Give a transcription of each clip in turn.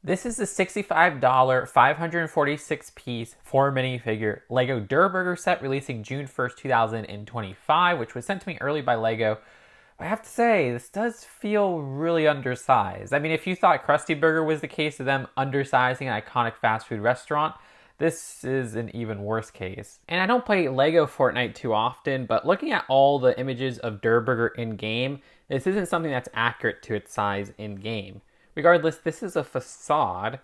This is the $65 546-piece 4 minifigure LEGO Durr Burger set releasing June 1st, 2025, which was sent to me early by LEGO. I have to say, this does feel really undersized. I mean, if you thought Krusty Burger was the case of them undersizing an iconic fast food restaurant, this is an even worse case. And I don't play LEGO Fortnite too often, but looking at all the images of Durr Burger in-game, this isn't something that's accurate to its size in-game. Regardless, this is a facade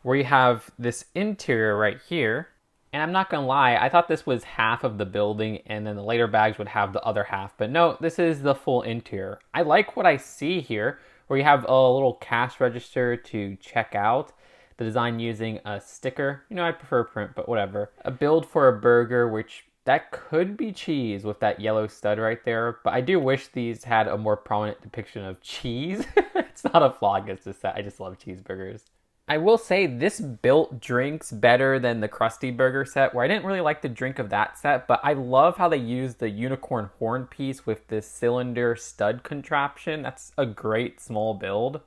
where you have this interior right here. And I'm not gonna lie, I thought this was half of the building and then the later bags would have the other half. But no, this is the full interior. I like what I see here, where you have a little cash register to check out. The design using a sticker. You know, I prefer print, but whatever. A build for a burger, which that could be cheese with that yellow stud right there. But I do wish these had a more prominent depiction of cheese. It's not a flaw against this set. I just love cheeseburgers. I will say this built drinks better than the Krusty Burger set, where I didn't really like the drink of that set, but I love how they used the unicorn horn piece with this cylinder stud contraption. That's a great small build.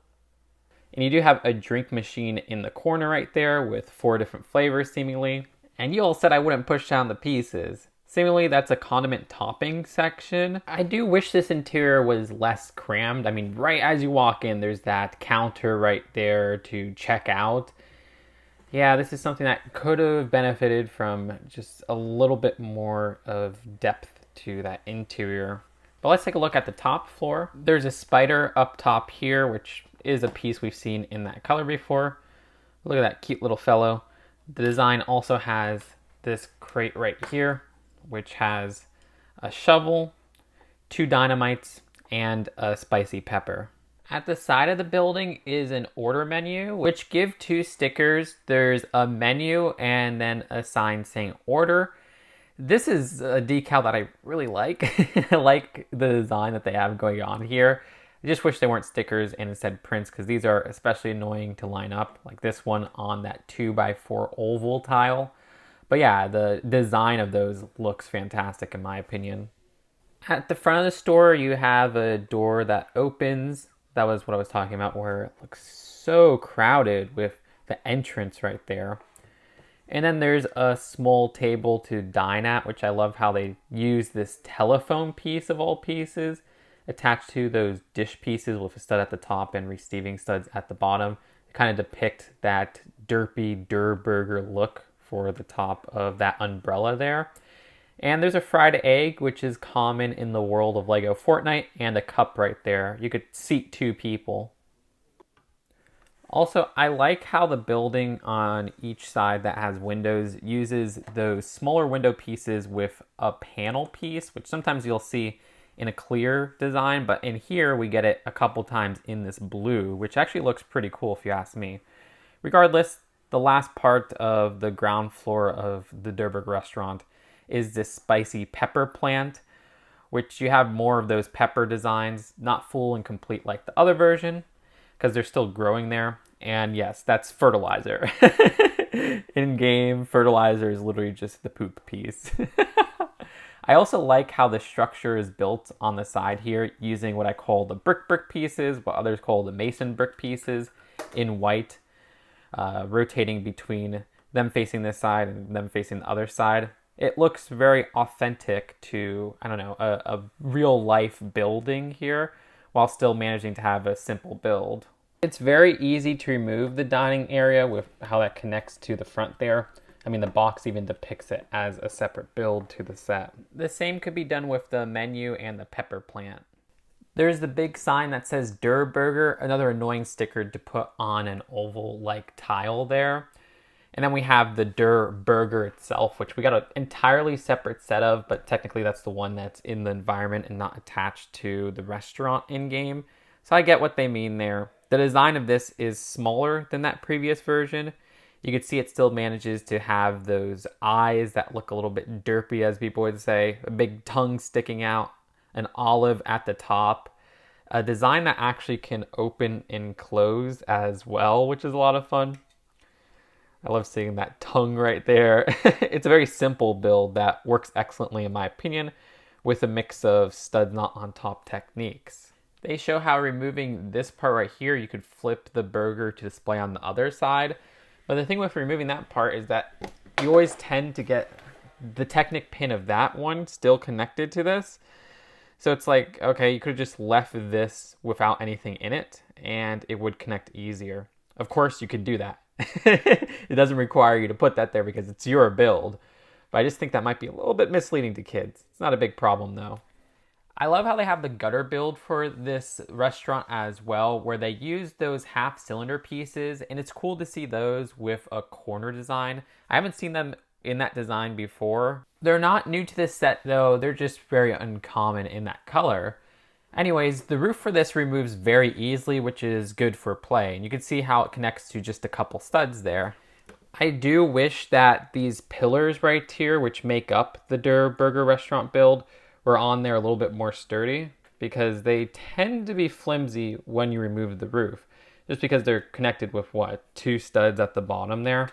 And you do have a drink machine in the corner right there with 4 different flavors seemingly. And you all said I wouldn't push down the pieces. Seemingly that's a condiment topping section. I do wish this interior was less crammed. I mean, right as you walk in, there's that counter right there to check out. Yeah, this is something that could have benefited from just a little bit more of depth to that interior. But let's take a look at the top floor. There's a spider up top here, which is a piece we've seen in that color before. Look at that cute little fellow. The design also has this crate right here, which has a shovel, 2 dynamites, and a spicy pepper. At the side of the building is an order menu, which give 2 stickers. There's a menu and then a sign saying order. This is a decal that I really like. I like the design that they have going on here. I just wish they weren't stickers and instead prints, because these are especially annoying to line up, like this one on that 2x4 oval tile. But yeah, the design of those looks fantastic in my opinion. At the front of the store, you have a door that opens. That was what I was talking about, where it looks so crowded with the entrance right there. And then there's a small table to dine at, which I love how they use this telephone piece of all pieces attached to those dish pieces with a stud at the top and receiving studs at the bottom to kind of depict that derpy Durr Burger look for the top of that umbrella there. And there's a fried egg, which is common in the world of LEGO Fortnite, and a cup right there. You could seat 2 people. Also, I like how the building on each side that has windows uses those smaller window pieces with a panel piece, which sometimes you'll see in a clear design, but in here we get it a couple times in this blue, which actually looks pretty cool if you ask me. Regardless, the last part of the ground floor of the Durr Burger restaurant is this spicy pepper plant, which you have more of those pepper designs, not full and complete like the other version, because they're still growing there. And yes, that's fertilizer. In-game, fertilizer is literally just the poop piece. I also like how the structure is built on the side here using what I call the brick pieces, what others call the mason brick pieces in white, rotating between them facing this side and them facing the other side. It looks very authentic to, I don't know, a real life building here while still managing to have a simple build. It's very easy to remove the dining area with how that connects to the front there. I mean, the box even depicts it as a separate build to the set. The same could be done with the menu and the pepper plant. There's the big sign that says Durr Burger, another annoying sticker to put on an oval-like tile there. And then we have the Durr Burger itself, which we got an entirely separate set of, but technically that's the one that's in the environment and not attached to the restaurant in-game. So I get what they mean there. The design of this is smaller than that previous version. You can see it still manages to have those eyes that look a little bit derpy, as people would say, a big tongue sticking out, an olive at the top, a design that actually can open and close as well, which is a lot of fun. I love seeing that tongue right there. It's a very simple build that works excellently in my opinion with a mix of stud knot on top techniques. They show how removing this part right here, you could flip the burger to display on the other side. But the thing with removing that part is that you always tend to get the Technic pin of that one still connected to this. So it's like, okay, you could have just left this without anything in it and it would connect easier. Of course, you could do that. It doesn't require you to put that there because it's your build. But I just think that might be a little bit misleading to kids. It's not a big problem though. I love how they have the gutter build for this restaurant as well, where they use those half cylinder pieces, and it's cool to see those with a corner design. I haven't seen them in that design before. They're not new to this set though, they're just very uncommon in that color. Anyways, the roof for this removes very easily, which is good for play, and you can see how it connects to just a couple studs there. I do wish that these pillars right here, which make up the Durr Burger restaurant build, were on there a little bit more sturdy, because they tend to be flimsy when you remove the roof, just because they're connected with what, 2 studs at the bottom there.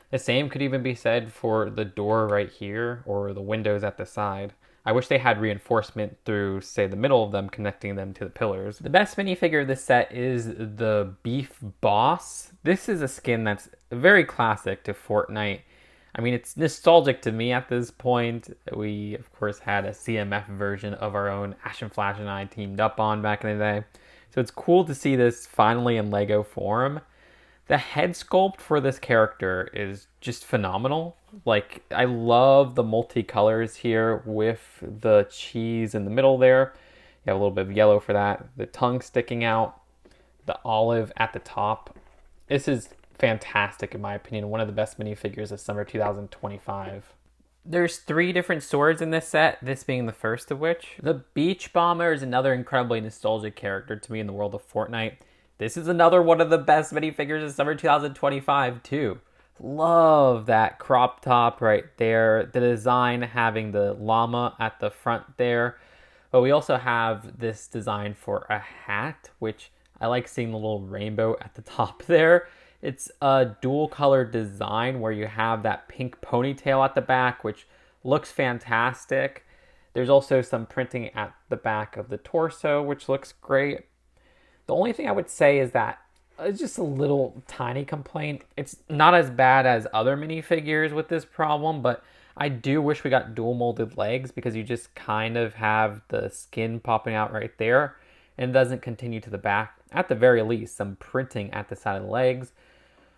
The same could even be said for the door right here or the windows at the side. I wish they had reinforcement through, say, the middle of them, connecting them to the pillars. The best minifigure of this set is the Beef Boss. This is a skin that's very classic to Fortnite. I mean, it's nostalgic to me at this point. We, of course, had a CMF version of our own Ash and Flash and I teamed up on back in the day. So it's cool to see this finally in LEGO form. The head sculpt for this character is just phenomenal. Like, I love the multicolors here with the cheese in the middle there. You have a little bit of yellow for that. The tongue sticking out. The olive at the top. This is fantastic in my opinion. One of the best minifigures of summer 2025. There's 3 different swords in this set, this being the first of which. The Beach Bomber is another incredibly nostalgic character to me in the world of Fortnite. This is another one of the best minifigures of summer 2025 too. Love that crop top right there. The design having the llama at the front there. But we also have this design for a hat, which I like seeing the little rainbow at the top there. It's a dual color design where you have that pink ponytail at the back, which looks fantastic. There's also some printing at the back of the torso, which looks great. The only thing I would say is that it's just a little tiny complaint. It's not as bad as other minifigures with this problem, but I do wish we got dual molded legs, because you just kind of have the skin popping out right there and it doesn't continue to the back. At the very least, some printing at the side of the legs.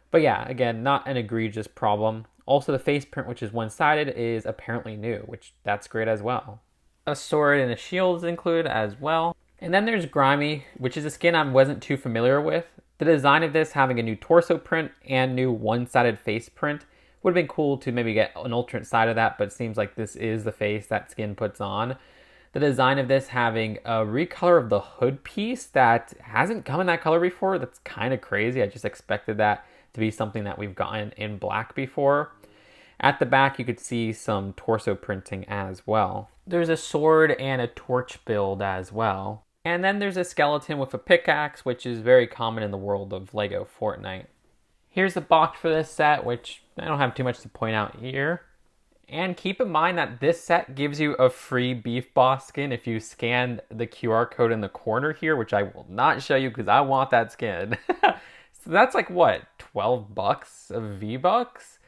But yeah, again, not an egregious problem. Also, the face print, which is one-sided, is apparently new, which that's great as well. A sword and a shield is included as well. And then there's Grimey, which is a skin I wasn't too familiar with. The design of this having a new torso print and new one-sided face print would have been cool to maybe get an alternate side of that, but it seems like this is the face that skin puts on. The design of this having a recolor of the hood piece that hasn't come in that color before. That's kind of crazy. I just expected that to be something that we've gotten in black before. At the back, you could see some torso printing as well. There's a sword and a torch build as well. And then there's a skeleton with a pickaxe, which is very common in the world of LEGO Fortnite. Here's the box for this set, which I don't have too much to point out here. And keep in mind that this set gives you a free Beef Boss skin if you scan the QR code in the corner here, which I will not show you because I want that skin. So that's like, what, 12 bucks of V-Bucks?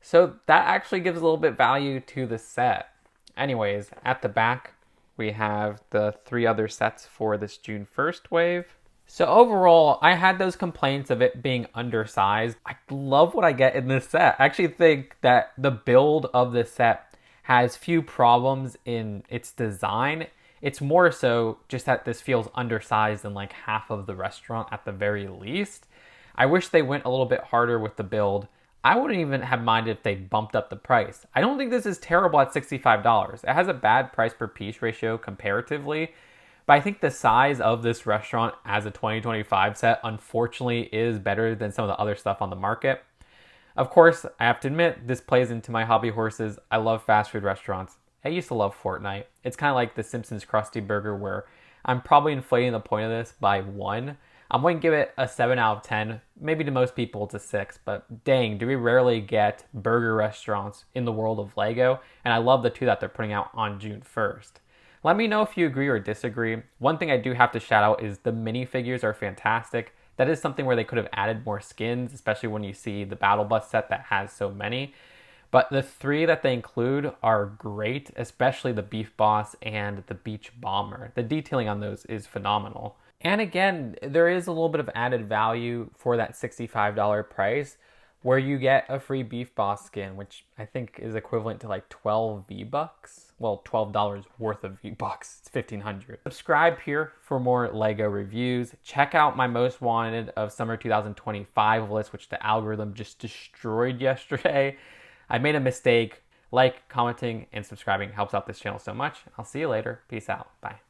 So that actually gives a little bit value to the set. Anyways, at the back, we have the 3 other sets for this June 1st wave. So overall, I had those complaints of it being undersized. I love what I get in this set. I actually think that the build of this set has few problems in its design. It's more so just that this feels undersized than like half of the restaurant at the very least. I wish they went a little bit harder with the build. I wouldn't even have minded if they bumped up the price. I don't think this is terrible at $65. It has a bad price per piece ratio comparatively, but I think the size of this restaurant as a 2025 set, unfortunately, is better than some of the other stuff on the market. Of course, I have to admit, this plays into my hobby horses. I love fast food restaurants. I used to love Fortnite. It's kind of like the Simpsons Krusty Burger, where I'm probably inflating the point of this by 1. I'm going to give it a 7 out of 10. Maybe to most people it's a 6, but dang, do we rarely get burger restaurants in the world of LEGO, and I love the 2 that they're putting out on June 1st. Let me know if you agree or disagree. One thing I do have to shout out is the minifigures are fantastic. That is something where they could have added more skins, especially when you see the Battle Bus set that has so many. But the three that they include are great, especially the Beef Boss and the Beach Bomber. The detailing on those is phenomenal. And again, there is a little bit of added value for that $65 price where you get a free Beef Boss skin, which I think is equivalent to like 12 V-Bucks. Well, $12 worth of V-Bucks. It's 1,500. Subscribe here for more LEGO reviews. Check out my most wanted of summer 2025 list, which the algorithm just destroyed yesterday. I made a mistake. Like, commenting, and subscribing helps out this channel so much. I'll see you later. Peace out. Bye.